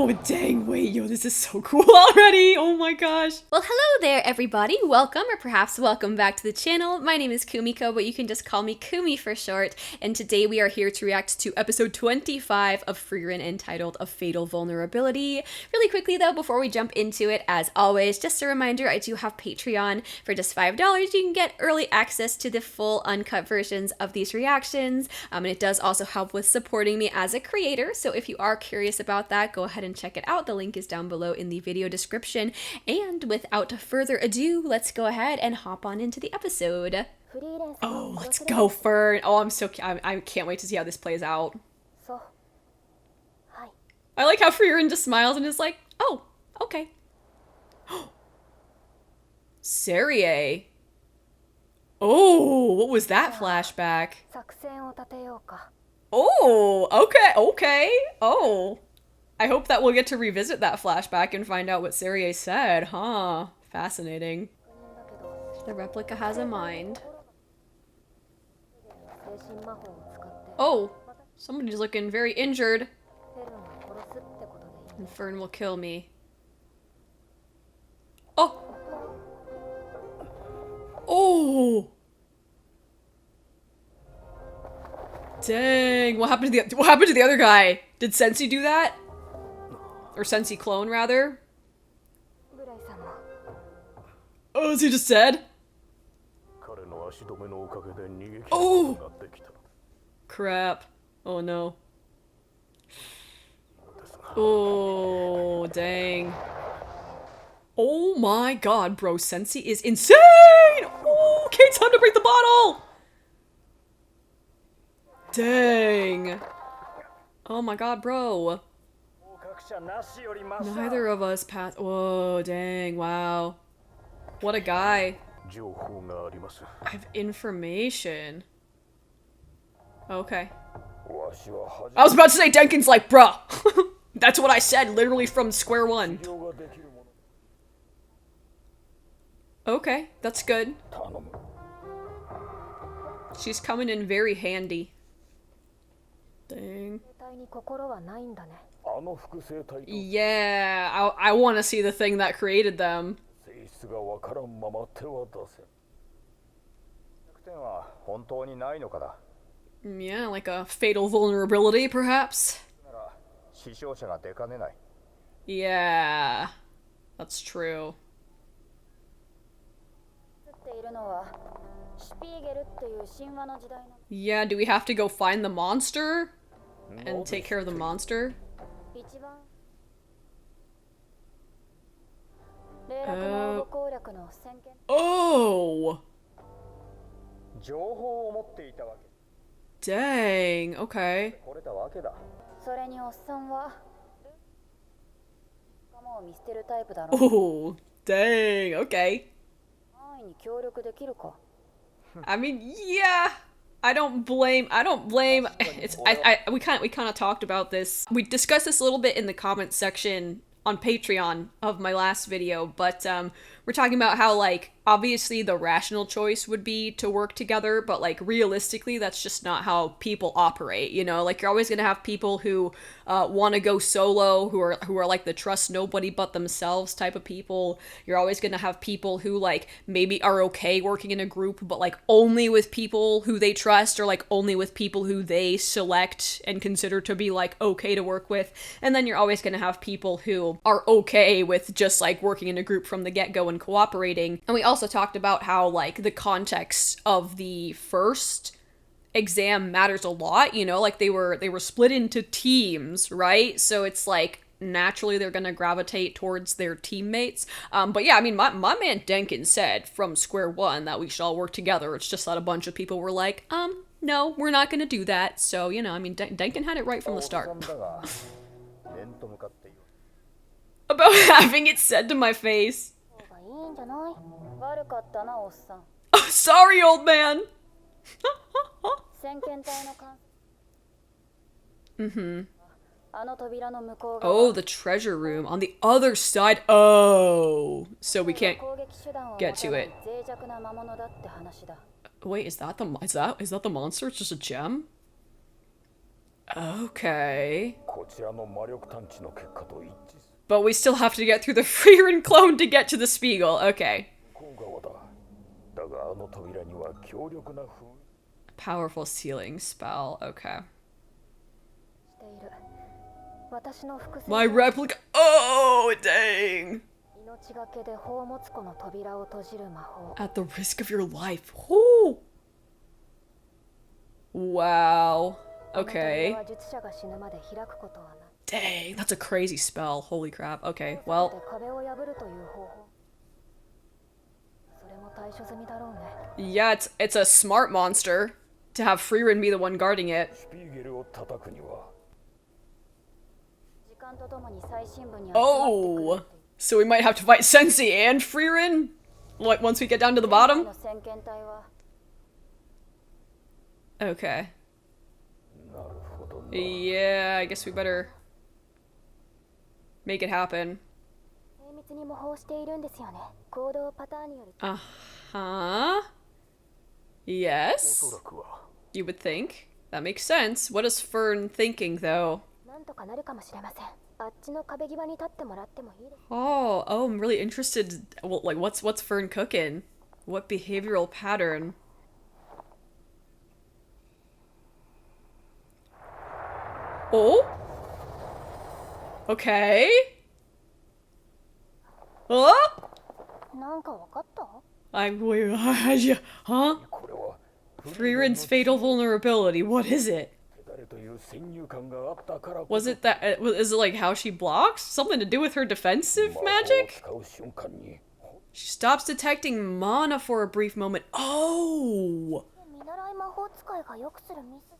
Oh, dang, wait, yo, this is so cool already. Oh my gosh. Well, hello there, everybody. Welcome, or perhaps welcome back to the channel. My name is Kumiko, but you can just call me Kumi for short. And today we are here to react to episode 25 of Frieren entitled A Fatal Vulnerability. Really quickly though, before we jump into it, as always, just a reminder, I do have Patreon. For just $5, you can get early access to the full uncut versions of these reactions. And it does also help with supporting me as a creator. So if you are curious about that, go ahead and check it out. The link is down below in the video description. And without further ado, let's go ahead and hop on into the episode. Oh, let's go, Fern. Oh, I can't wait to see how this plays out. I like how Frieren just smiles and is like, oh, okay. Serie. Oh, what was that flashback? Oh, okay. Oh. I hope that we'll get to revisit that flashback and find out what Serie said, huh? Fascinating. The replica has a mind. Oh, somebody's looking very injured. And Fern will kill me. Oh! Oh! Dang, what happened to the other guy? Did Sensi do that? Or Sensi clone, rather? Oh, is he just dead? Oh! Crap. Oh no. Oh, dang. Oh my god, bro. Sensi is insane! Oh, okay, time to break the bottle! Dang. Oh my god, bro. Neither of us passed. Whoa, dang, wow. What a guy. I have information. Okay. I was about to say Denkin's like, bruh. That's what I said, literally from square one. Okay, that's good. She's coming in very handy. Dang. Yeah, I want to see the thing that created them. Yeah, like a fatal vulnerability, perhaps? Yeah, that's true. Yeah, do we have to go find the monster? And take care of the monster? Oh! Dang, okay. Oh, dang, okay. I mean, yeah. I don't blame it's we kind of talked about this. We discussed this a little bit in the comments section on Patreon of my last video, but we're talking about how, like, obviously the rational choice would be to work together, but, like, realistically that's just not how people operate, you know? Like, you're always gonna have people who want to go solo, who are like the trust nobody but themselves type of people. You're always gonna have people who, like, maybe are okay working in a group, but, like, only with people who they trust, or, like, only with people who they select and consider to be, like, okay to work with. And then you're always gonna have people who are okay with just, like, working in a group from the get-go and cooperating. And we also talked about how, like, the context of the first exam matters a lot, you know, like they were split into teams, right? So it's like naturally they're gonna gravitate towards their teammates. But yeah, I mean, my man Denkin said from square one that we should all work together. It's just that a bunch of people were like, no, we're not gonna do that. So, you know, I mean, Denkin had it right from the start. About having it said to my face. Oh, sorry, old man. Mm-hmm. Oh, the treasure room on the other side. Oh, so we can't get to it. Wait, is that the monster? It's just a gem? Okay. こちらの魔力探知の結果と一致す But we still have to get through the Frieren clone to get to the Spiegel. Okay. 向こう側だ。だがあの扉には強力な風 Powerful sealing spell. Okay. している。私の複製 My replica. Oh, dang. 命がけで宝物庫の扉を閉じる魔法。 At the risk of your life. Whoo. Wow. この扉 Okay. は術者が死ぬまで開くことはない。 Dang, that's a crazy spell. Holy crap. Okay, で well, 壁を破るという方法。それも対処済みだろうね。 yeah, it's a smart monster to have Frieren be the one guarding it. スピーゲルを叩くには時間とともに最深部に集まってくる Oh, so we might have to fight Sensei and Frieren? Like, once we get down to the bottom? の先見隊は Okay. なるほどな Yeah, I guess we better make it happen. 精密に模倣しているんですよね。行動パターンによる Uh-huh. Yes. おそらくは You would think. That makes sense. What is Fern thinking, though? なんとかなるかもしれません。あっちの壁際に立ってもらってもいいです Oh, I'm really interested. Well, like, what's Fern cooking? What behavioral pattern? Oh? Okay. Oh? なんかわかった I'm wait, huh? これは Frieren's fatal vulnerability. What is it? 誰という先入観があったからこ Was そ it that? Is it like how she blocks? Something to do with her defensive 魔法を magic? 使う瞬間に She stops detecting mana for a brief moment. Oh, 見習い魔法使いがよくするミス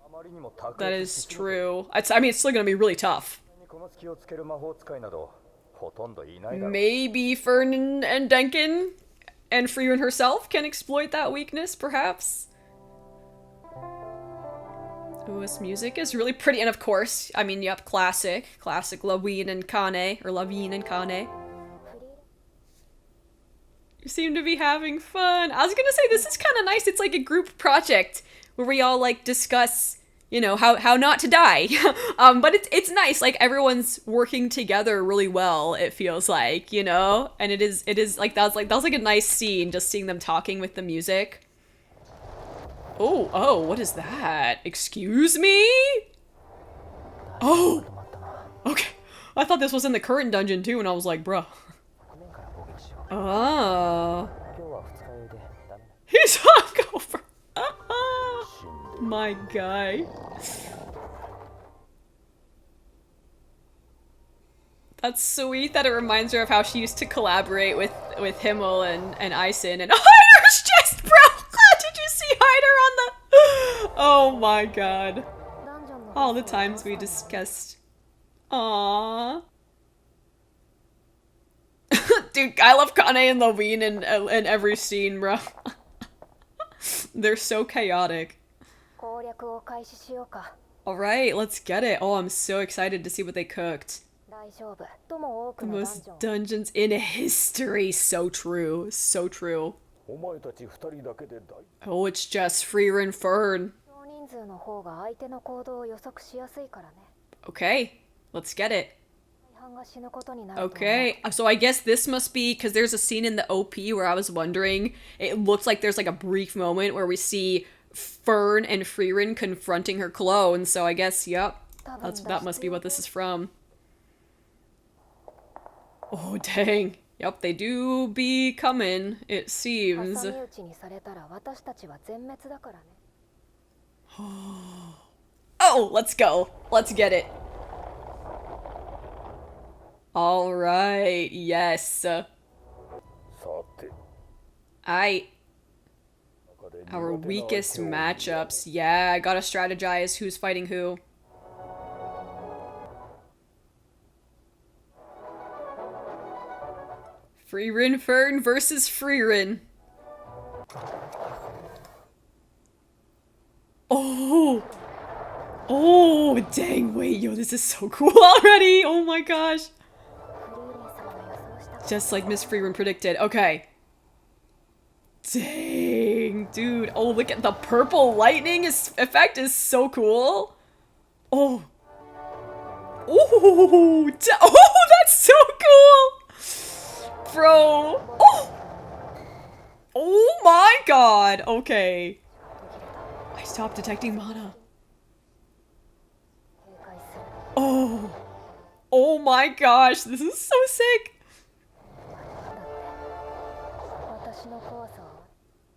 あまりにも卓 that 越 is しすぎる true. I mean, it's still gonna be really tough. この隙をつける魔法使いなどほとんどいないだろう Maybe Fern and Denkin and Frieren herself can exploit that weakness, perhaps. Ooh, this music is really pretty, and of course, I mean, yep, classic Laween and Kane, or Laveen and Kane. フリーレ You seem to be having fun. I was gonna say, this is kind of nice. It's like a group project where we all like discuss, you know, how not to die. But it's nice. Like everyone's working together really well. It feels like, you know, and it is like that was like a nice scene, just seeing them talking with the music. Oh, what is that? Excuse me? Oh, okay. I thought this was in the current dungeon too, and I was like, bruh. 面から攻撃しよう Oh. 今日は二日酔いでダメだ He's hungover. My guy. That's sweet that it reminds her of how she used to collaborate with Himmel and Eisen and Hyder's chest, bro! Did you see Hyder on the... Oh my god. ダンジョンの All the times we discussed. Aww. Dude, I love Kane and Laween in every scene, bro. They're so chaotic. 攻略を開始しようか Alright, let's get it. Oh, I'm so excited to see what they cooked. 大丈夫とも多 The くのダン most ジョン dungeons in history. So true. So true. お前たち二人だけで大 Oh, it's just Frieren Fern. 少人数の方が相手の行動を予測しやすいからね Okay, let's get it. 大半が死ぬことになると思う Okay, so I guess this must be because there's a scene in the OP where I was wondering. It looks like there's like a brief moment where we see Fern and Frieren confronting her clone. So I guess, yep, that must be what this is from. Oh dang, yep, they do be coming. It seems. 挟み撃ちにされたら私たちは全滅だからね Oh, let's go. Let's get it. All right, yes. さて I 中で our 苦手な weakest 相手を matchups. Yeah, gotta strategize who's fighting who. Frieren Fern versus Frieren. Oh! Oh, dang, wait, yo, this is so cool already! Oh my gosh! フリーレン様の予想した Just like Miss Frieren predicted. Okay. Dang. Dude, oh, look at the purple lightning effect is so cool. Oh. Oh, oh, that's so cool. Bro. Oh. Oh my god. Okay. I stopped detecting mana. 警戒する Oh. Oh my gosh. This is so sick. 私の怖さは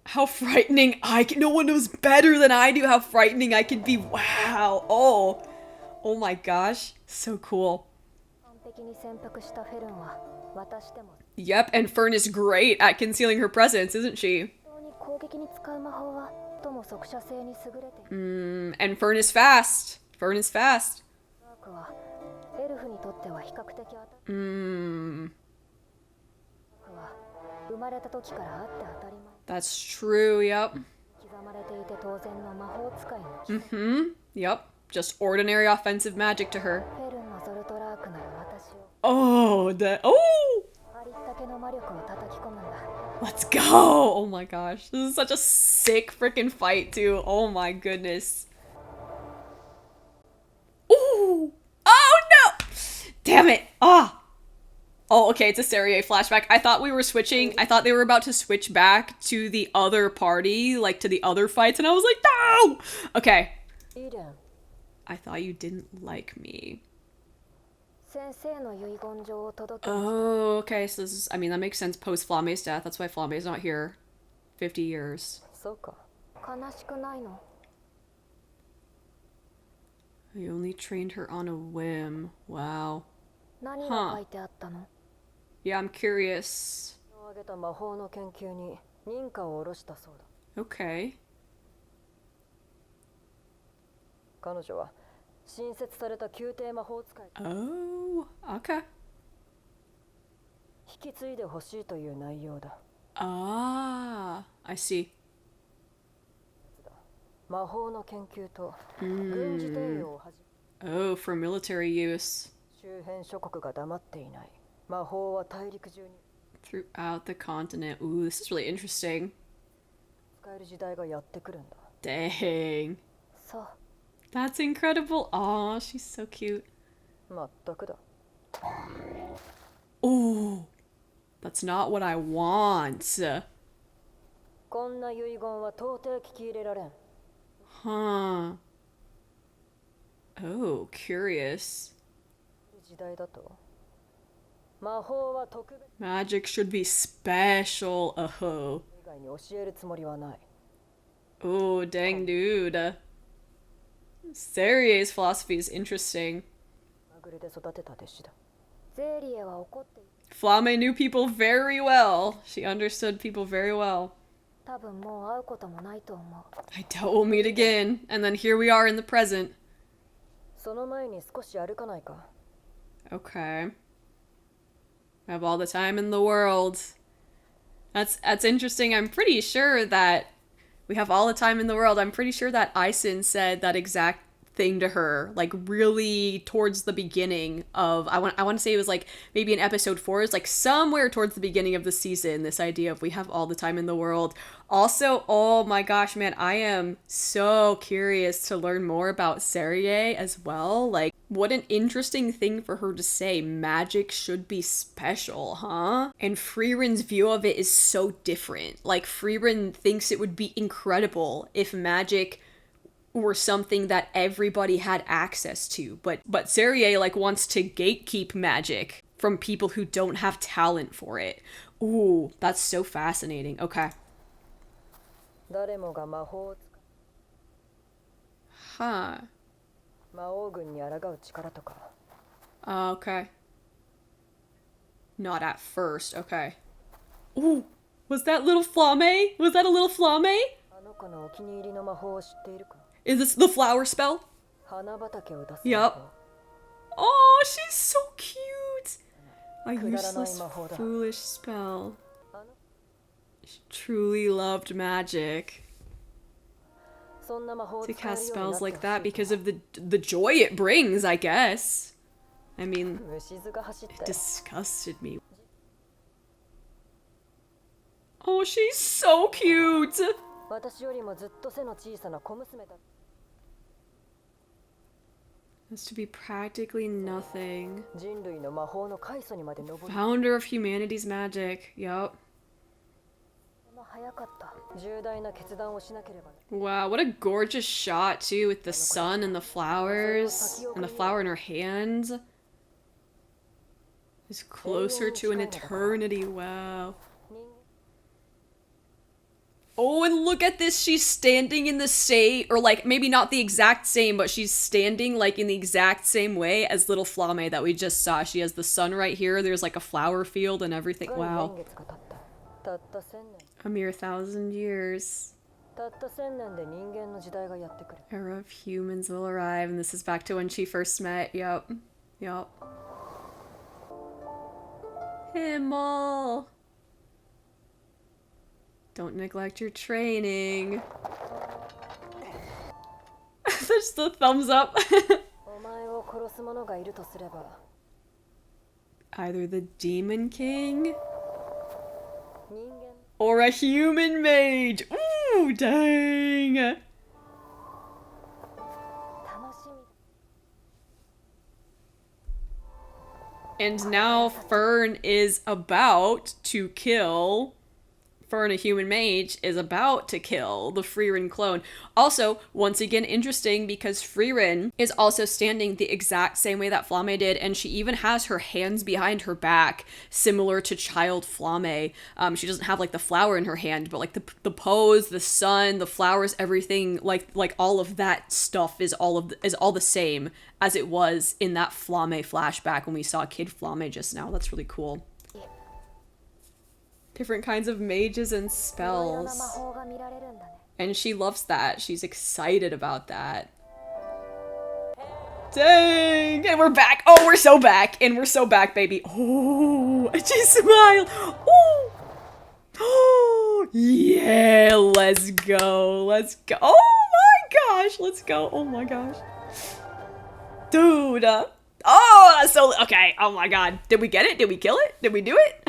How frightening I can. No one knows better than I do how frightening I can be. Wow. Oh. Oh my gosh. So cool. 完璧に潜伏したフェルンは私でも Yep, and Fern is great at concealing her presence, isn't she? 本当に攻撃に使う魔法はとも速射性に優れている And Fern is fast. Fern is fast. ダークはエルフにとっては比較的当たりダークは生まれた時からあって当たり That's true, yep. 前刻まれていて当然の魔法使いの基礎 Yep. Just ordinary offensive magic to her. フェルンのゾルトラークなる私を Oh, oh! ありったけの魔力を叩き込むんだ Let's go! Oh my gosh. This is such a sick freaking fight, too. Oh my goodness. Ooh! Oh no! Damn it! Ah! Oh, okay, it's a Serie flashback. I thought we were switching. I thought they were about to switch back to the other party, like to the other fights, and I was like, no! Okay. イレン I thought you didn't like me. 先生の遺言状を届け Oh, okay, so this is, I mean, that makes sense post Flame's death. That's why Flame's not here. 50 years. そうか悲しくないの You only trained her on a whim. Wow. 何が書いてあったの Yeah, I'm curious. あげた魔法の研究に認可を下ろしたそうだ Okay. 彼女は新設された宮廷魔法使い Oh, okay. 引き継いでほしいという内容だ Ah, I see. 魔法の研究と軍事転用をはじ Oh, for military use 周辺諸国が黙っていない魔法は大陸中に throughout the continent. Ooh, this is really interesting. 使える時代がやってくるんだ Dang. そう That's incredible. Aw, she's so cute. まったくだ Ooh, that's not what I want. こんな遺言は到底聞き入れられん Huh. Oh, curious. 時代だと魔法は特別 Magic should be special. Oh. 以外に教えるつもりはない Oh, dang, dude. Serie's philosophy is interesting. まぐれで育てた弟子だゼリエは怒っている Flame knew people very well. She understood people very well. 多分もう会うこともないと思う I doubt we'll meet again. And then here we are in the present. その前に少し歩かないか Okay. I have all the time in the world. That's interesting. I'm pretty sure that we have all the time in the world. I'm pretty sure that Aisin said that exact thing to her, like really towards the beginning of I want to say it was like maybe in episode 4, is like somewhere towards the beginning of the season, this idea of we have all the time in the world. Also, oh my gosh, man, I am so curious to learn more about Serie as well. Like, what an interesting thing for her to say. Magic should be special, huh? And Frieren's view of it is so different. Like, Frieren thinks it would be incredible if magic were something that everybody had access to. But Serie, like, wants to gatekeep magic from people who don't have talent for it. Ooh, that's so fascinating. Okay. 誰もが魔法を使う Huh. 魔王軍に抗う力とか Okay. Not at first. Okay. Ooh, was that little Flame? Was that a little Flame? あの子のお気に入りの魔法を知っているか Is this the flower spell? 花畑を出す Yup. 魔法 Oh, she's so cute. A くだらない useless, 魔法だ foolish spell. あの She truly loved magic. そんな魔法を To 使える cast ようにな spells って like ほし that い because of the joy it brings, I guess. I mean, 虫図が走って it disgusted me. Oh, she's so cute. 私よりもずっと背の小さな小娘だ。 Has to be practically nothing. 人類の魔法の開祖にまで登り、 Founder of humanity's magic. Yup. 早かった。重大な決断をしなければ。 Wow, what a gorgeous shot too, with the sun and the flowers and the flower in her hands. Is closer to an eternity. Wow. Oh, and look at this. She's standing in the same, or like maybe not the exact same, but she's standing like in the exact same way as little Flame that we just saw. She has the sun right here. There's like a flower field and everything. Wow. たった1000年。 A mere 1,000 years. たった1000年で人間の時代がやってくる。 Era of humans will arrive, and this is back to when she first met. Yup. Yup. Himmel. Don't neglect your training. There's the thumbs up. お前を殺す者がいるとすれば、 Either the Demon King 人間 or a human mage. Ooh, dang. 楽しみ。 And now Fern is about to kill. Fern, a human mage, is about to kill the Frieren clone. Also, once again, interesting because Frieren is also standing the exact same way that Flame did, and she even has her hands behind her back, similar to child Flame. She doesn't have like the flower in her hand, but like the pose, the sun, the flowers, everything, like all of that stuff is all the same as it was in that Flame flashback when we saw Kid Flame just now. That's really cool. Different kinds of mages and いろいろな魔 spells. 法が見られるんだね。 And she loves that. She's excited about that. Dang! And we're back! Oh, we're so back! And we're so back, baby. Oh, she smiled! Oh! Oh! Yeah, let's go. Let's go. Oh my gosh! Let's go. Oh my gosh. Dude. Oh, that's so... Okay. Oh my god. Did we get it? Did we kill it? Did we do it?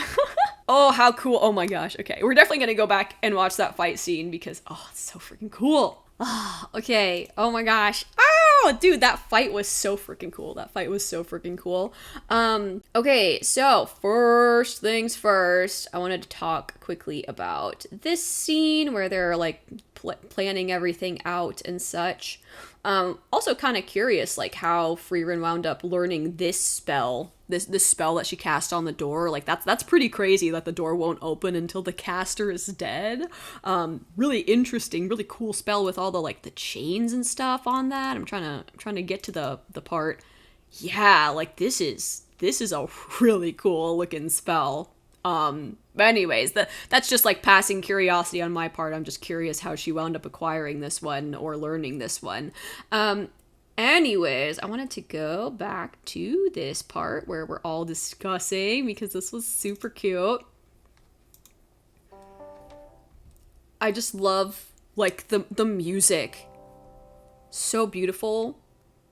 Oh, how cool. Oh my gosh. Okay. We're definitely going to go back and watch that fight scene because, oh, it's so freaking cool. Ah, okay. Oh my gosh. Oh, dude, that fight was so freaking cool. That fight was so freaking cool. Okay, so first things first, I wanted to talk quickly about this scene where they're like planning everything out and such. Also kind of curious, like how Frieren wound up learning this spell, this spell that she cast on the door. Like that's pretty crazy that the door won't open until the caster is dead. Really interesting, really cool spell with all the like the chains and stuff on that. I'm trying to get to the part. Yeah, like this is a really cool looking spell. But anyways, that's just like passing curiosity on my part. I'm just curious how she wound up acquiring this one or learning this one. Anyways, I wanted to go back to this part where we're all discussing because this was super cute. I just love like the music. So beautiful.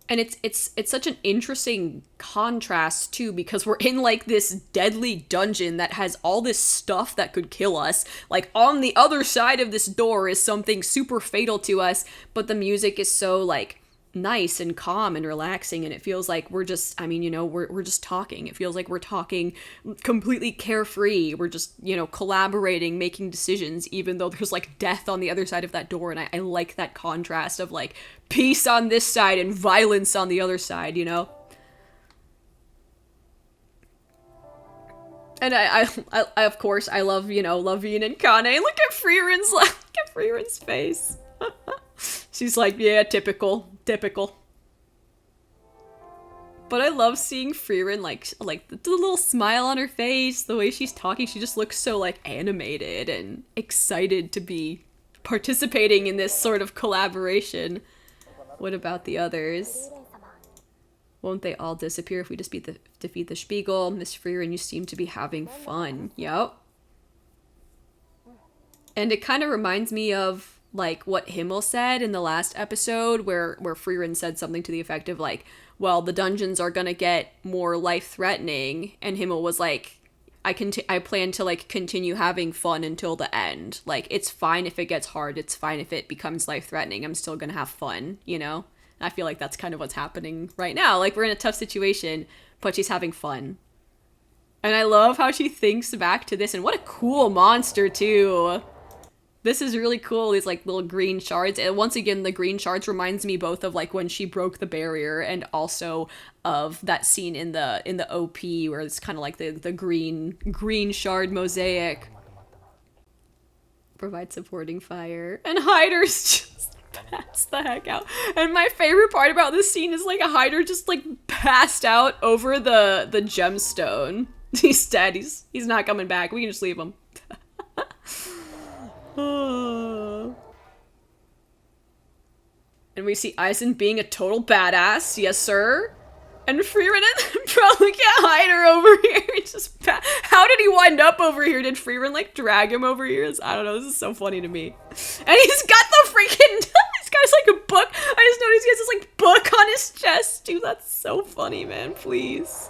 And it's such an interesting contrast too, because we're in like this deadly dungeon that has all this stuff that could kill us. Like on the other side of this door is something super fatal to us, but the music is so like nice and calm and relaxing, and it feels like we're just, I mean, you know, we're just talking. It feels like we're talking completely carefree. We're just, you know, collaborating, making decisions, even though there's like death on the other side of that door. And I like that contrast of like peace on this side and violence on the other side, you know? And I of course, I love, you know, Lavine and Kane. Look at Frieren's face. She's like, yeah, typical. But I love seeing Frieren, like the little smile on her face, the way she's talking, she just looks so, like, animated and excited to be participating in this sort of collaboration. What about the others? Won't they all disappear if we just defeat the Spiegel? Miss Frieren, you seem to be having fun. Yep. And it kind of reminds me of like what Himmel said in the last episode where Frieren said something to the effect of like, well, the dungeons are gonna get more life-threatening, and Himmel was like, I plan to like continue having fun until the end. Like, it's fine if it gets hard. It's fine if it becomes life-threatening. I'm still gonna have fun, you know? And I feel like that's kind of what's happening right now. Like, we're in a tough situation, but she's having fun. And I love how she thinks back to this, and what a cool monster, too. This is really cool, these like little green shards. And once again, the green shards reminds me both of like when she broke the barrier and also of that scene in the OP where it's kind of like the green shard mosaic. Provide supporting fire. And Hyder's just passed the heck out. And my favorite part about this scene is like Hyder just like passed out over the gemstone. He's dead. He's not coming back. We can just leave him. And we see Eisen being a total badass, yes sir. And Frieren probably can't hide her over here. Just how did he wind up over here? Did Frieren like drag him over here? I don't know. This is so funny to me. And he's got the freaking. He's got like a book. I just noticed he has this like book on his chest, dude. That's so funny, man. Please.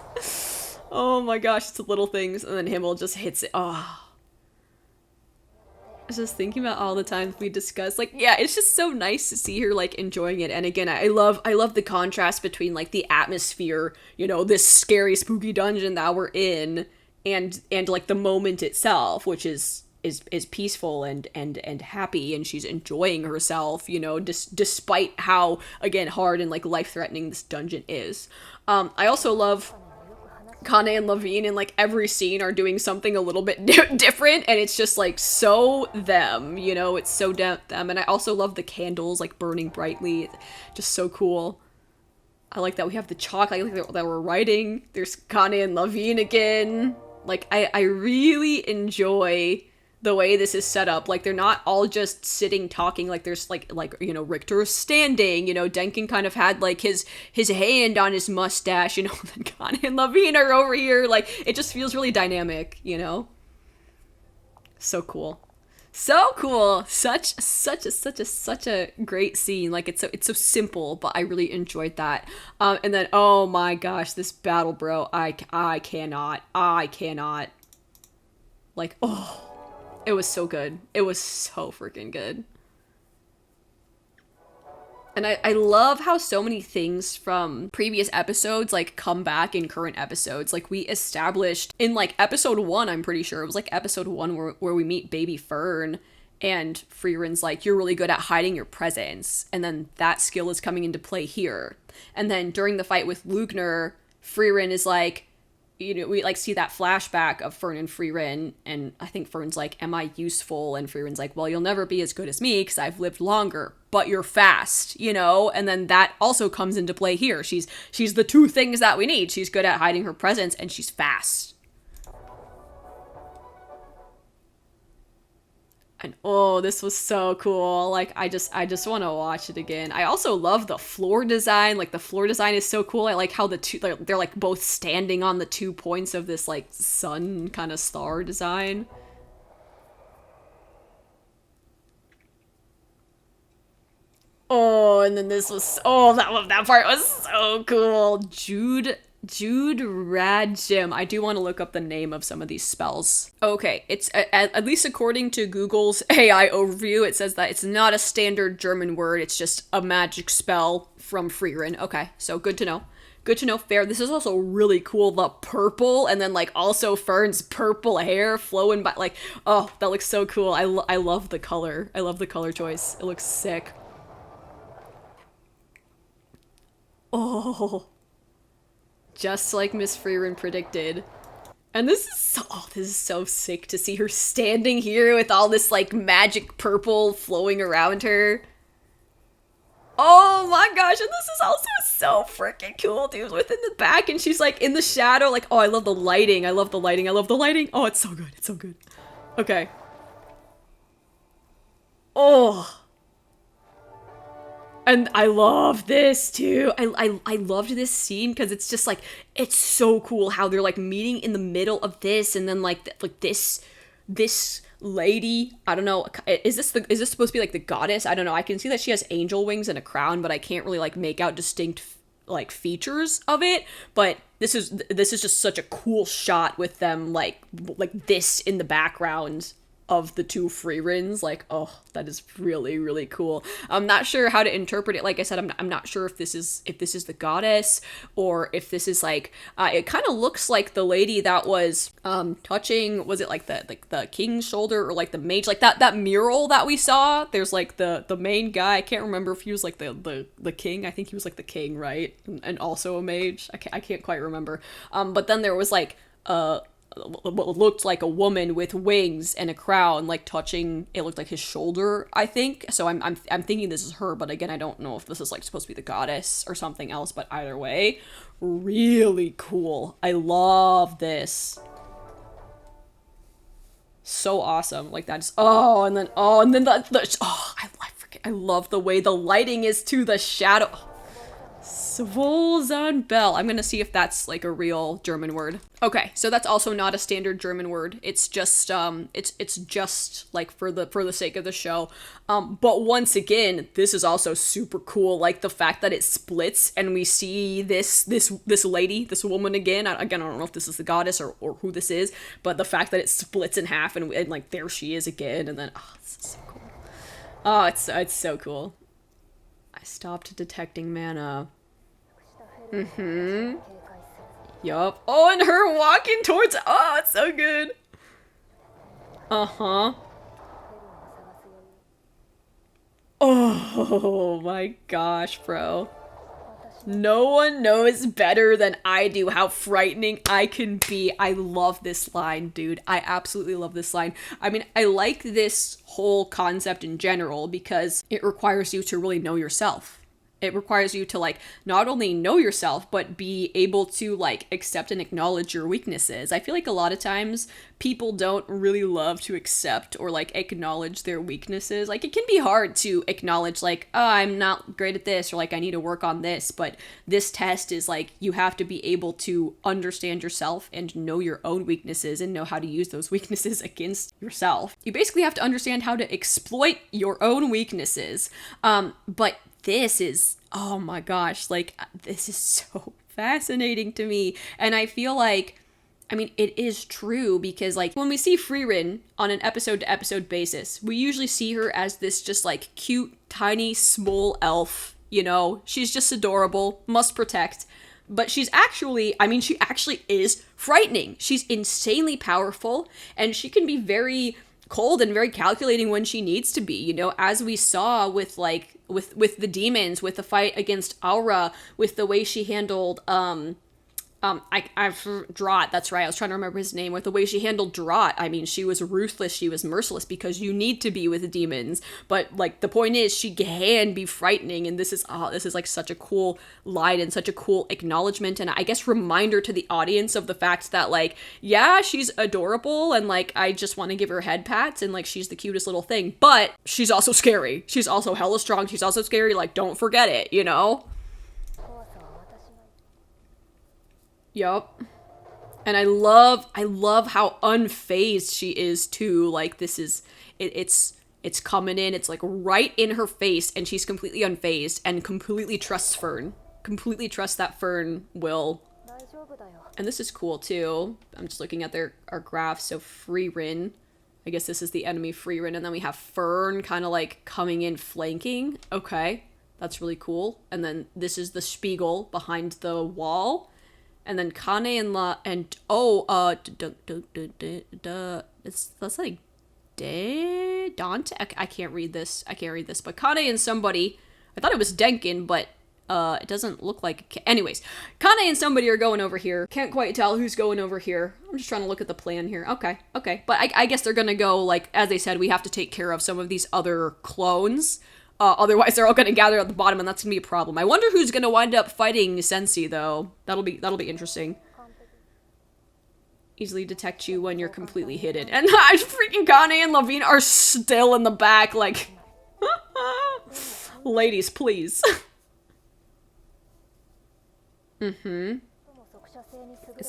Oh my gosh, it's the little things, and then Himmel just hits it. Oh. I was just thinking about all the times we discussed, like, yeah, it's just so nice to see her, like, enjoying it. And again, I love the contrast between, like, the atmosphere, you know, this scary, spooky dungeon that we're in, and like, the moment itself, which is peaceful and happy, and she's enjoying herself, you know, despite how, again, hard and, like, life-threatening this dungeon is. I also love Kane and Levine in like every scene are doing something a little bit different, and it's just like so them, you know, it's so them. And I also love the candles like burning brightly, just so cool. I like that we have the chalk, I like that we're writing. There's Kane and Levine again. Like I really enjoy the way this is set up. Like they're not all just sitting talking, like there's like you know, Richter's standing, you know, Denkin kind of had like his hand on his mustache, you know, then Kane and Levine are over here, like it just feels really dynamic, you know. So cool. So cool. Such a great scene. Like it's so simple, but I really enjoyed that. And then oh my gosh, this battle, bro. I cannot. Like, oh, it was so good. It was so freaking good. And I love how so many things from previous episodes, like, come back in current episodes. Like, we established in, like, episode 1, I'm pretty sure. It was, like, episode 1 where we meet Baby Fern. And Frieren's like, you're really good at hiding your presence. And then that skill is coming into play here. And then during the fight with Lugner, Frieren is like, you know, we like see that flashback of Fern and Frieren, and I think Fern's like, am I useful? And Frieren's like, well, you'll never be as good as me because I've lived longer, but you're fast, you know? And then that also comes into play here. She's the two things that we need. She's good at hiding her presence, and she's fast. And oh, this was so cool. Like, I just want to watch it again. I also love the floor design. Like, the floor design is so cool. I like how the two, they're like both standing on the 2 points of this like sun kind of star design. Oh, and then this was, oh, that part was so cool. Jude Radjim. I do want to look up the name of some of these spells. Okay, it's at least according to Google's AI overview, it says that it's not a standard German word, it's just a magic spell from Frieren. Okay, so good to know. Good to know, fair. This is also really cool, the purple, and then like also Fern's purple hair flowing by, like, oh, that looks so cool. I love the color. I love the color choice. It looks sick. Oh. Just like Miss Frieren predicted. And this is so sick to see her standing here with all this like magic purple flowing around her. Oh my gosh, and this is also so freaking cool, dude. Within the back, and she's like in the shadow, like, oh, I love the lighting. I love the lighting. I love the lighting. Oh, it's so good. It's so good. Okay. Oh. And I love this too. I loved this scene because it's just like, it's so cool how they're like meeting in the middle of this, and then like this lady, I don't know, is this supposed to be like the goddess? I don't know. I can see that she has angel wings and a crown, but I can't really like make out distinct like features of it, but this is just such a cool shot with them like this in the background of the two Frierens. Like, oh, that is really, really cool. I'm not sure how to interpret it. Like I said, I'm not sure if this is the goddess, or if this is like it kind of looks like the lady that was touching, was it like the king's shoulder, or like the mage, like that mural that we saw. There's like the main guy, I can't remember if he was like the king. I think he was like the king, right? And also a mage. I can't quite remember. But then there was like what looked like a woman with wings and a crown, like touching, it looked like his shoulder, I think. So I'm thinking this is her, but again, I don't know if this is like supposed to be the goddess or something else. But either way, really cool. I love this. So awesome. Like that's and then I love the way the lighting is to the shadow. Swolzenbell. I'm gonna see if that's like a real German word. Okay, so that's also not a standard German word. It's just it's just like for the sake of the show. But once again, this is also super cool. Like the fact that it splits and we see this lady, this woman again. I don't know if this is the goddess or who this is, but the fact that it splits in half and like there she is again, and then this is so cool. Oh, it's so cool. I stopped detecting mana. Yup. Oh, and her walking towards. Oh, it's so good. Oh my gosh, bro. No one knows better than I do how frightening I can be. I love this line, dude. I absolutely love this line. I mean, I like this whole concept in general because it requires you to really know yourself. It requires you to like not only know yourself, but be able to like accept and acknowledge your weaknesses. I feel like a lot of times people don't really love to accept or like acknowledge their weaknesses. Like it can be hard to acknowledge like, oh, I'm not great at this, or like I need to work on this. But this test is like you have to be able to understand yourself and know your own weaknesses and know how to use those weaknesses against yourself. You basically have to understand how to exploit your own weaknesses. But this is, oh my gosh, like, this is so fascinating to me. And I feel like, I mean, it is true because, like, when we see Frieren on an episode-to-episode basis, we usually see her as this just, like, cute, tiny, small elf, you know? She's just adorable, must protect. But she's actually, I mean, she actually is frightening. She's insanely powerful, and she can be very cold and very calculating when she needs to be, you know, as we saw with like with the demons, with the fight against Aura, with the way she handled Drought, that's right, I was trying to remember his name, with the way she handled Drought. I mean, she was ruthless, she was merciless, because you need to be with the demons. But like the point is, she can be frightening, and this is like such a cool line and such a cool acknowledgement, and I guess reminder to the audience of the fact that like, yeah, she's adorable, and like I just want to give her head pats, and like she's the cutest little thing, but she's also scary. She's also hella strong. She's also scary. Like, don't forget it, you know? Yup. And I love how unfazed she is too. Like this is it's coming in, it's like right in her face, and she's completely unfazed and completely trusts Fern. Completely trusts that Fern will. And this is cool too. I'm just looking at our graph. So Frieren, I guess this is the enemy Frieren, and then we have Fern kind of like coming in flanking. Okay. That's really cool. And then this is the Spiegel behind the wall. And then Kane and that's like Dante. I can't read this. But Kane and somebody, I thought it was Denkin, but it doesn't look like. Anyways, Kane and somebody are going over here. Can't quite tell who's going over here. I'm just trying to look at the plan here. Okay. But I guess they're gonna go, like, as they said, we have to take care of some of these other clones. Otherwise, they're all going to gather at the bottom, and that's going to be a problem. I wonder who's going to wind up fighting Sensi, though. That'll be interesting. Easily detect you when you're completely hidden. And freaking Kane and Levine are still in the back, like... Ladies, please. It's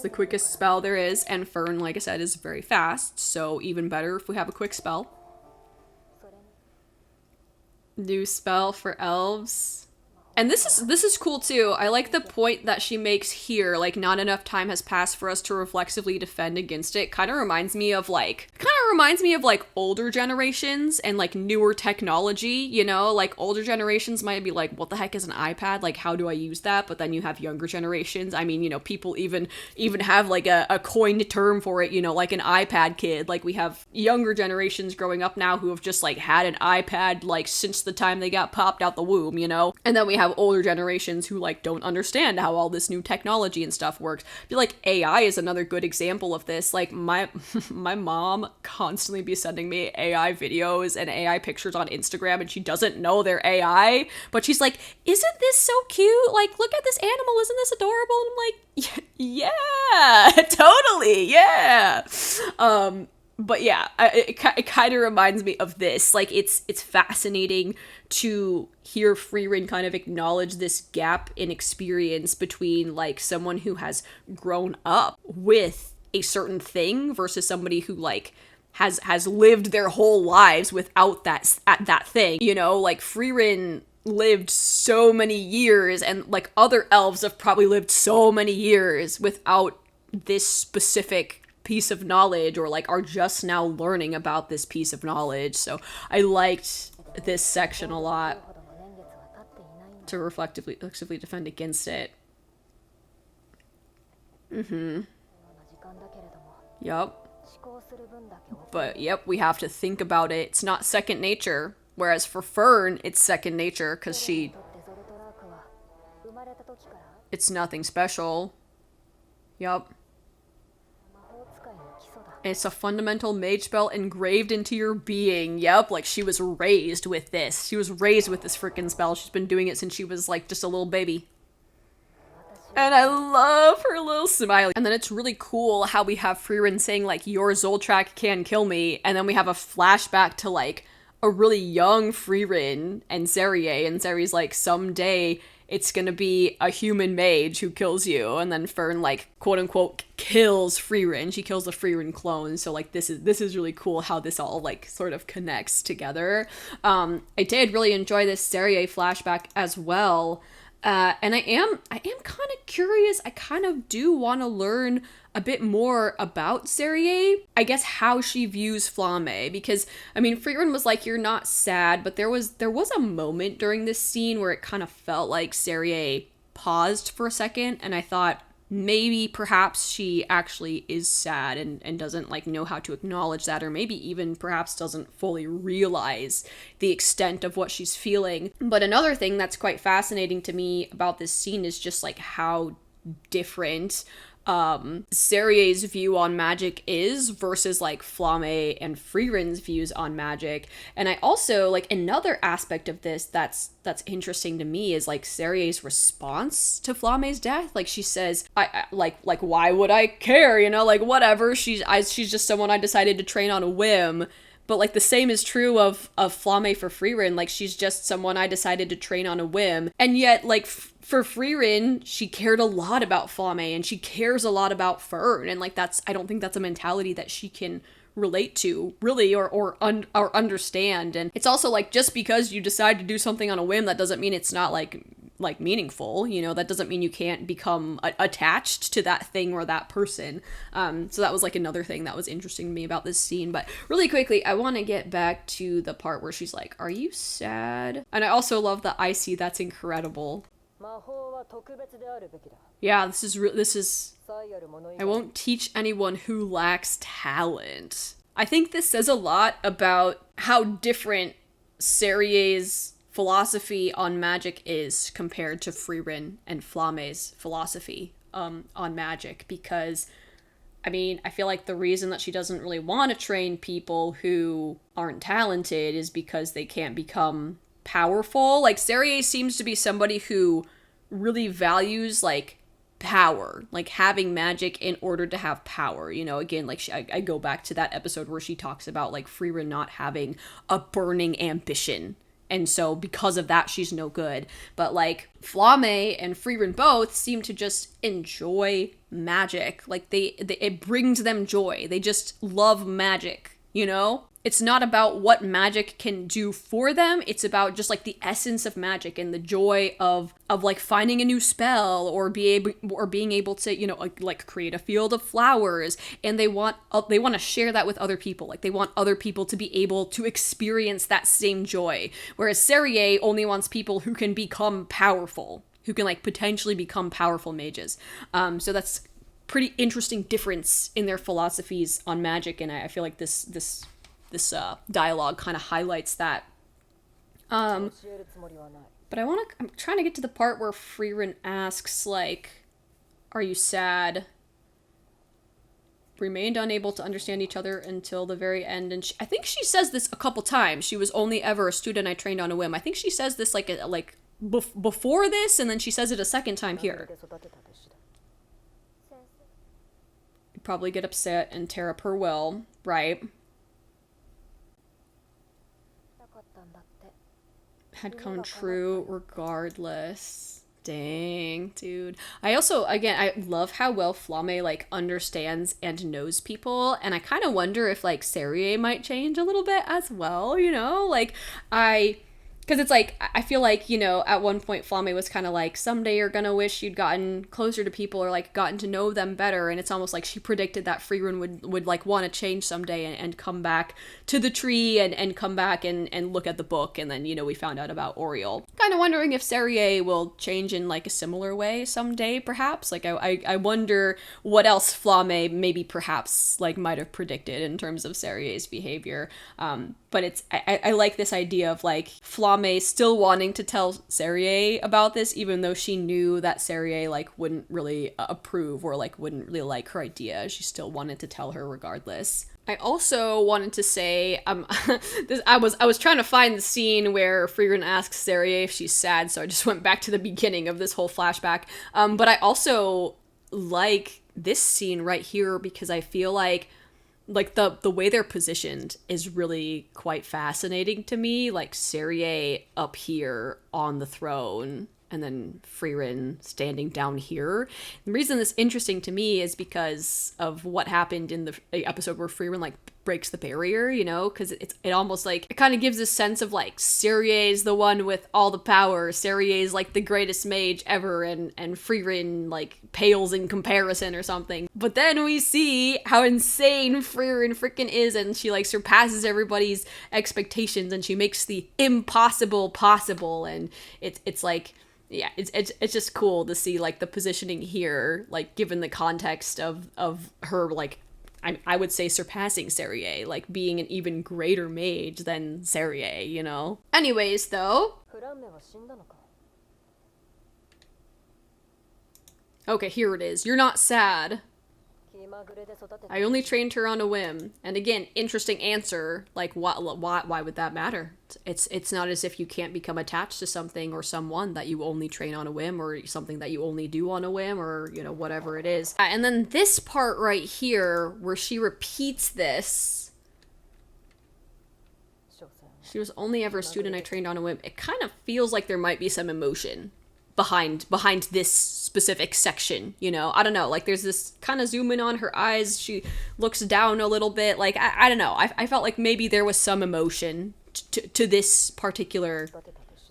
the quickest spell there is, and Fern, like I said, is very fast, so even better if we have a quick spell. New spell for elves. And this is cool too. I like the point that she makes here, like not enough time has passed for us to reflexively defend against it. Kind of reminds me of like older generations and like newer technology, you know? Like older generations might be like, what the heck is an iPad? Like how do I use that? But then you have younger generations. I mean, you know, people even have like a coined term for it, you know, like an iPad kid. Like we have younger generations growing up now who have just like had an iPad like since the time they got popped out the womb, you know? And then we have older generations who like don't understand how all this new technology and stuff works. I feel like AI is another good example of this. Like my mom constantly be sending me AI videos and AI pictures on Instagram, and she doesn't know they're AI, but she's like, isn't this so cute? Like, look at this animal, isn't this adorable? And I'm like, yeah, totally, yeah. But yeah, it kind of reminds me of this. Like, it's fascinating to hear Frieren kind of acknowledge this gap in experience between, like, someone who has grown up with a certain thing versus somebody who, like, has lived their whole lives without that thing. You know, like, Frieren lived so many years, and, like, other elves have probably lived so many years without this specific piece of knowledge, or like are just now learning about this piece of knowledge. So I liked this section a lot to reflexively defend against it. Yep. But yep, we have to think about it. It's not second nature. Whereas for Fern, it's second nature because it's nothing special. Yep. It's a fundamental mage spell engraved into your being. Yep, like she was raised with this. She was raised with this freaking spell. She's been doing it since she was like just a little baby. And I love her little smile. And then it's really cool how we have Frieren saying like, your Zoltrak can kill me. And then we have a flashback to like a really young Frieren and Zerie. And Zerie's like, someday it's gonna be a human mage who kills you. And then Fern, like, quote unquote, kills Frieren. She kills the Frieren clone. So, like, this is really cool how this all, like, sort of connects together. I did really enjoy this Zerie flashback as well. And I am kind of curious. I kind of do want to learn a bit more about Zerie. I guess how she views Flamme, because I mean, Frieren was like, "You're not sad," but there was a moment during this scene where it kind of felt like Zerie paused for a second, and I thought maybe perhaps she actually is sad and doesn't like know how to acknowledge that, or maybe even perhaps doesn't fully realize the extent of what she's feeling. But another thing that's quite fascinating to me about this scene is just like how different Zerie's view on magic is versus like Flamme and Frieren's views on magic. And I also like another aspect of this that's interesting to me is like Zerie's response to Flamme's death. Like she says, I like why would I care, you know, like whatever, she's just someone I decided to train on a whim. But, like, the same is true of Flamme for Frieren. Like, she's just someone I decided to train on a whim. And yet, like, for Frieren, she cared a lot about Flamme, and she cares a lot about Fern. And, like, I don't think that's a mentality that she can relate to, really, or understand. And it's also, like, just because you decide to do something on a whim, that doesn't mean it's not, like meaningful, you know. That doesn't mean you can't become attached to that thing or that person. So that was like another thing that was interesting to me about this scene. But really quickly, I want to get back to the part where she's like, are you sad? And I also love the I see, that's incredible. Yeah, this is I won't teach anyone who lacks talent. I think this says a lot about how different Zerie's philosophy on magic is compared to Frieren and Flamme's philosophy on magic, because I mean, I feel like the reason that she doesn't really want to train people who aren't talented is because they can't become powerful. Like Zerie seems to be somebody who really values like power, like having magic in order to have power, you know. Again, like I go back to that episode where she talks about like Frieren not having a burning ambition. And so because of that, she's no good. But like Flamme and Frieren both seem to just enjoy magic. Like it brings them joy. They just love magic, you know? it's not about what magic can do for them. It's about just like the essence of magic and the joy of like finding a new spell or being able to, you know, like create a field of flowers. And they want to share that with other people. Like they want other people to be able to experience that same joy. Whereas Serie only wants people who can become powerful, who can like potentially become powerful mages. So that's pretty interesting difference in their philosophies on magic, and I feel like this dialogue kind of highlights that. But I'm trying to get to the part where Frieren asks, like, are you sad? Remained unable to understand each other until the very end, and I think she says this a couple times. She was only ever a student I trained on a whim. I think she says this before this, and then she says it a second time here. You probably get upset and tear up her will, right? Had come true regardless. Dang, dude. I also, again, I love how well Flamme, like, understands and knows people, and I kind of wonder if, like, Serie might change a little bit as well, you know? Like, because it's like, I feel like, you know, at one point Flamme was kind of like, someday you're gonna wish you'd gotten closer to people or, like, gotten to know them better, and it's almost like she predicted that Frieren would like, want to change someday and come back to the tree and come back and look at the book, and then, you know, we found out about Oriole. Kind of wondering if Serie will change in, like, a similar way someday, perhaps. Like, I wonder what else Flamme maybe perhaps, like, might have predicted in terms of Serie's behavior. But I like this idea of, like, Flamme still wanting to tell Serie about this, even though she knew that Serie, like, wouldn't really approve or, like, wouldn't really like her idea. She still wanted to tell her regardless. I also wanted to say, I was trying to find the scene where Frieren asks Serie if she's sad, so I just went back to the beginning of this whole flashback. But I also like this scene right here because I feel like the way they're positioned is really quite fascinating to me. Like Serie up here on the throne and then Frieren standing down here. The reason this is interesting to me is because of what happened in the episode where Frieren like breaks the barrier, you know, because it almost like, it kind of gives a sense of like Serie's the one with all the power, Serie's like the greatest mage ever, and Frieren like pales in comparison or something. But then we see how insane Frieren freaking is, and she like surpasses everybody's expectations and she makes the impossible possible, and it's like, yeah, it's just cool to see like the positioning here, like given the context of her, like I would say surpassing Serie, like being an even greater mage than Serie, you know? Anyways, though. Okay, here it is. You're not sad. I only trained her on a whim. And again, interesting answer. Like, why would that matter? It's not as if you can't become attached to something or someone that you only train on a whim, or something that you only do on a whim, or, you know, whatever it is. And then this part right here, where she repeats this. She was only ever a student I trained on a whim. It kind of feels like there might be some emotion behind this specific section, you know? I don't know, like there's this kind of zoom in on her eyes, she looks down a little bit, like I don't know, I felt like maybe there was some emotion to this particular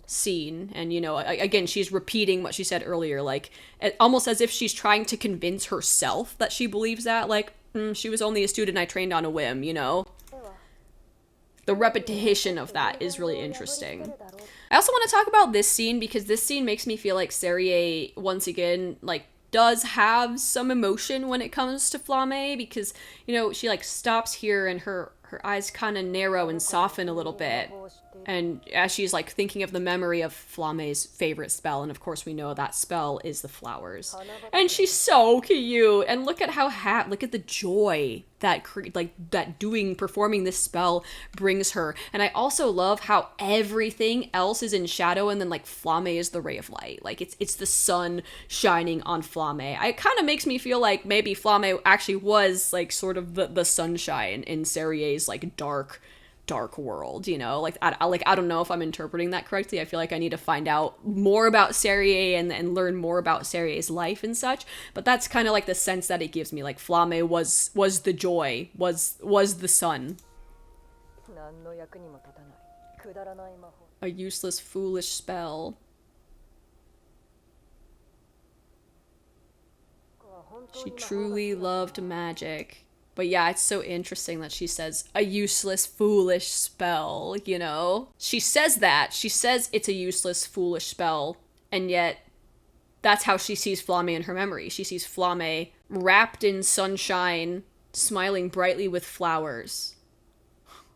scene, and you know, again, she's repeating what she said earlier, like almost as if she's trying to convince herself that she believes that, like, she was only a student I trained on a whim, you know? The repetition of that is really interesting. I also want to talk about this scene because this scene makes me feel like Serie, once again, like, does have some emotion when it comes to Flamme, because, you know, she, like, stops here and her eyes kind of narrow and soften a little bit. And as she's, like, thinking of the memory of Flamme's favorite spell, and of course we know that spell is the flowers. And she's so cute! And look at how look at the joy that, performing this spell brings her. And I also love how everything else is in shadow, and then, like, Flamme is the ray of light. Like, it's the sun shining on Flamme. It kind of makes me feel like maybe Flamme actually was, like, sort of the sunshine in Serie's, like, dark world, you know? Like, I don't know if I'm interpreting that correctly. I feel like I need to find out more about Serie and learn more about Serie's life and such, but that's kind of like the sense that it gives me. Like, Flamme was the joy, was the sun. 何の役にも立たないくだらない魔法 A useless, foolish spell. She truly loved magic. But yeah, it's so interesting that she says a useless, foolish spell, you know? She says that. She says it's a useless, foolish spell, and yet that's how she sees Flamme in her memory. She sees Flamme wrapped in sunshine, smiling brightly with flowers.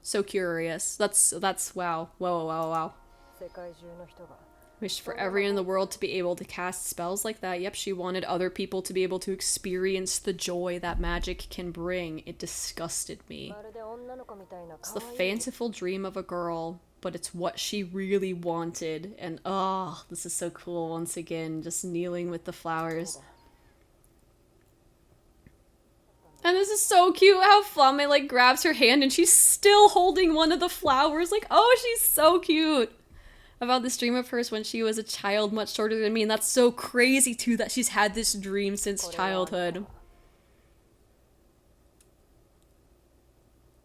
So curious. That's wow. Wow. 世界中の人が Wished for everyone in the world to be able to cast spells like that. Yep, she wanted other people to be able to experience the joy that magic can bring. It disgusted me. まるで女の子みたいな It's 可 the 愛い fanciful dream of a girl, but it's what she really wanted. And oh, this is so cool once again, just kneeling with the flowers. And this is so cute how Flamme like grabs her hand and she's still holding one of the flowers. Like, oh, she's so cute. About this dream of hers when she was a child much shorter than me, and that's so crazy too that she's had this dream since childhood.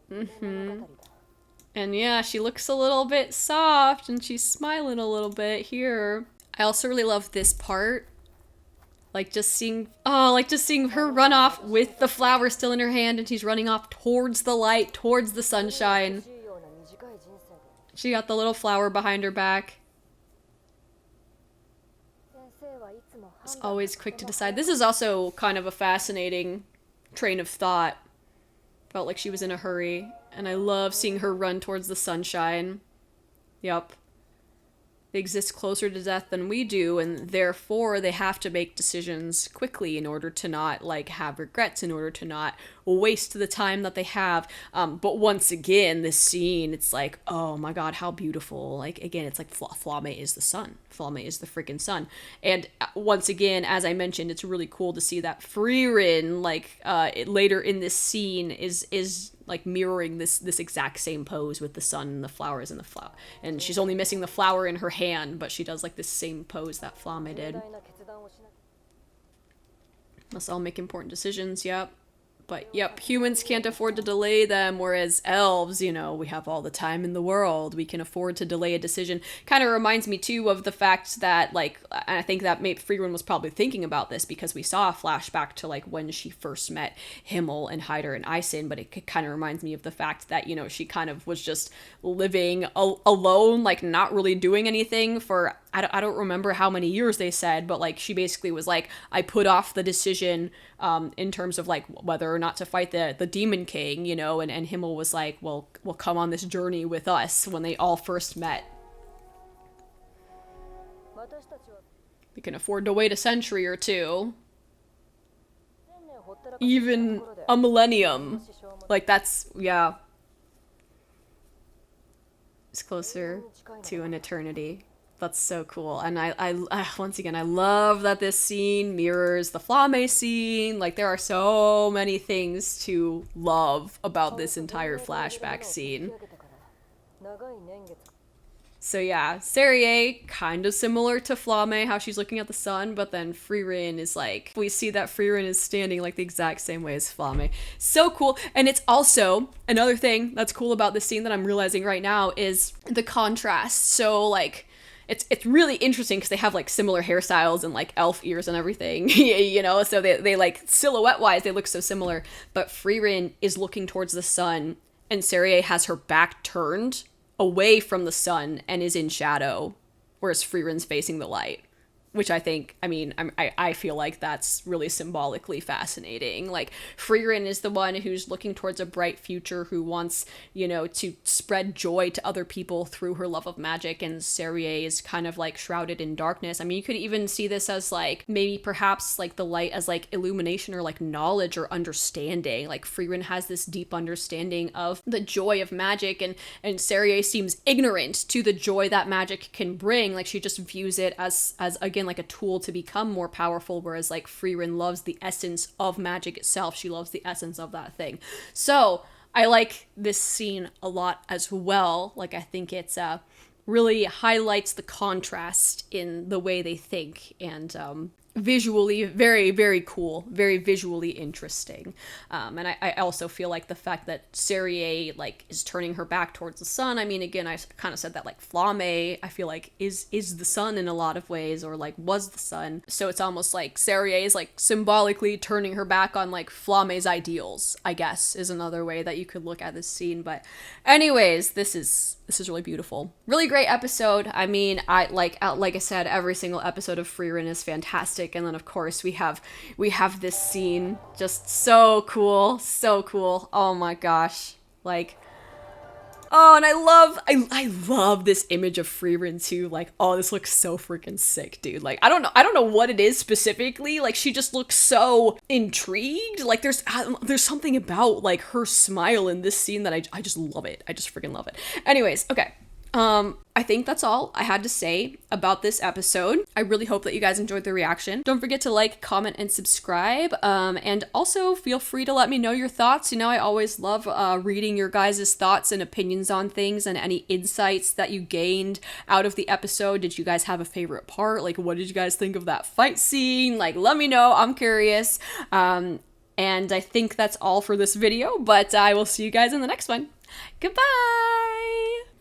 And yeah, she looks a little bit soft and she's smiling a little bit here. I also really love this part. Like just seeing her run off with the flower still in her hand and she's running off towards the light, towards the sunshine. 欲しいような短い人生で She got the little flower behind her back. 先生はいつも Is 判断 always quick to decide. This is also kind of a fascinating train of thought. Felt like she was in a hurry, and I love seeing her run towards the sunshine. Yup. They exist closer to death than we do, and therefore they have to make decisions quickly in order to not, like, have regrets, in order to not waste the time that they have. But once again, this scene, it's like, oh my god, how beautiful. Like, again, it's like Flamme is the sun. Flamme is the freaking sun. And once again, as I mentioned, it's really cool to see that Frieren, like, later in this scene is like mirroring this exact same pose with the sun and the flowers and the flower. And she's only missing the flower in her hand, but she does like this same pose that Flamme did. 重大な決断をしな Must all make important decisions, yep. But yep, humans can't afford to delay them, whereas elves, you know, we have all the time in the world. We can afford to delay a decision. Kind of reminds me too of the fact that, like, and I think that Frieren was probably thinking about this because we saw a flashback to like when she first met Himmel and Heider and Isen, but it kind of reminds me of the fact that, you know, she kind of was just living alone, like not really doing anything for, I don't remember how many years they said, but like she basically was like, I put off the decision in terms of like whether or not to fight the Demon King, you know, and Himmel was like, well, come on this journey with us when they all first met. 私たちは We can afford to wait a century or two, 10年ほったらかしにした even ところで a millennium. 支障も Like that's, yeah. It's closer to an eternity. That's so cool. And I once again, I love that this scene mirrors the Flamme scene. Like, there are so many things to love about this entire flashback scene. 引き上げてから長い年月 So yeah, Serie, kind of similar to Flamme, how she's looking at the sun, but then Frieren is like, we see that Frieren is standing like the exact same way as Flamme. So cool. And it's also, another thing that's cool about this scene that I'm realizing right now is the contrast. So like, it's really interesting because they have like similar hairstyles and like elf ears and everything, you know, so they like silhouette wise they look so similar, but Frieren is looking towards the sun and Serie has her back turned away from the sun and is in shadow, whereas Frieren's facing the light. Which I think, I mean, I feel like that's really symbolically fascinating. Like, Frieren is the one who's looking towards a bright future, who wants, you know, to spread joy to other people through her love of magic, and Serie is kind of, like, shrouded in darkness. I mean, you could even see this as, like, maybe perhaps, like, the light as, like, illumination or, like, knowledge or understanding. Like, Frieren has this deep understanding of the joy of magic, and Serie seems ignorant to the joy that magic can bring. Like, she just views it as again, like a tool to become more powerful, whereas like Frieren loves the essence of magic itself. She loves the essence of that thing. So I like this scene a lot as well. Like, I think it's really highlights the contrast in the way they think, and visually very, very cool, very visually interesting. And I also feel like the fact that Serie like is turning her back towards the sun. I mean, again, I kind of said that like Flamme, I feel like is the sun in a lot of ways, or like was the sun. So it's almost like Serie is like symbolically turning her back on like Flamme's ideals, I guess, is another way that you could look at this scene. But anyways, this is really beautiful. Really great episode. I mean, I like I said, every single episode of Frieren is fantastic. And then of course we have this scene, just so cool. Oh my gosh. Like, oh, and I love this image of Frieren too. Like, oh, this looks so freaking sick, dude. Like, I don't know what it is specifically. Like, she just looks so intrigued. Like, there's something about like her smile in this scene that I just love it. I just freaking love it. Anyways, okay. I think that's all I had to say about this episode. I really hope that you guys enjoyed the reaction. Don't forget to like, comment, and subscribe. And also feel free to let me know your thoughts. You know, I always love reading your guys' thoughts and opinions on things and any insights that you gained out of the episode. Did you guys have a favorite part? Like, what did you guys think of that fight scene? Like, let me know. I'm curious. And I think that's all for this video, but I will see you guys in the next one. Goodbye!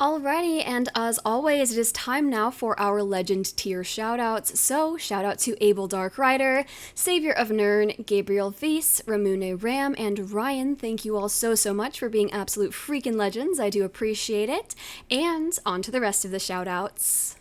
Alrighty, and as always, it is time now for our legend tier shoutouts. So, shout out to Abel Dark Rider, Savior of Nern, Gabriel Weiss, Ramune Ram, and Ryan. Thank you all so much for being absolute freaking legends. I do appreciate it. And on to the rest of the shoutouts.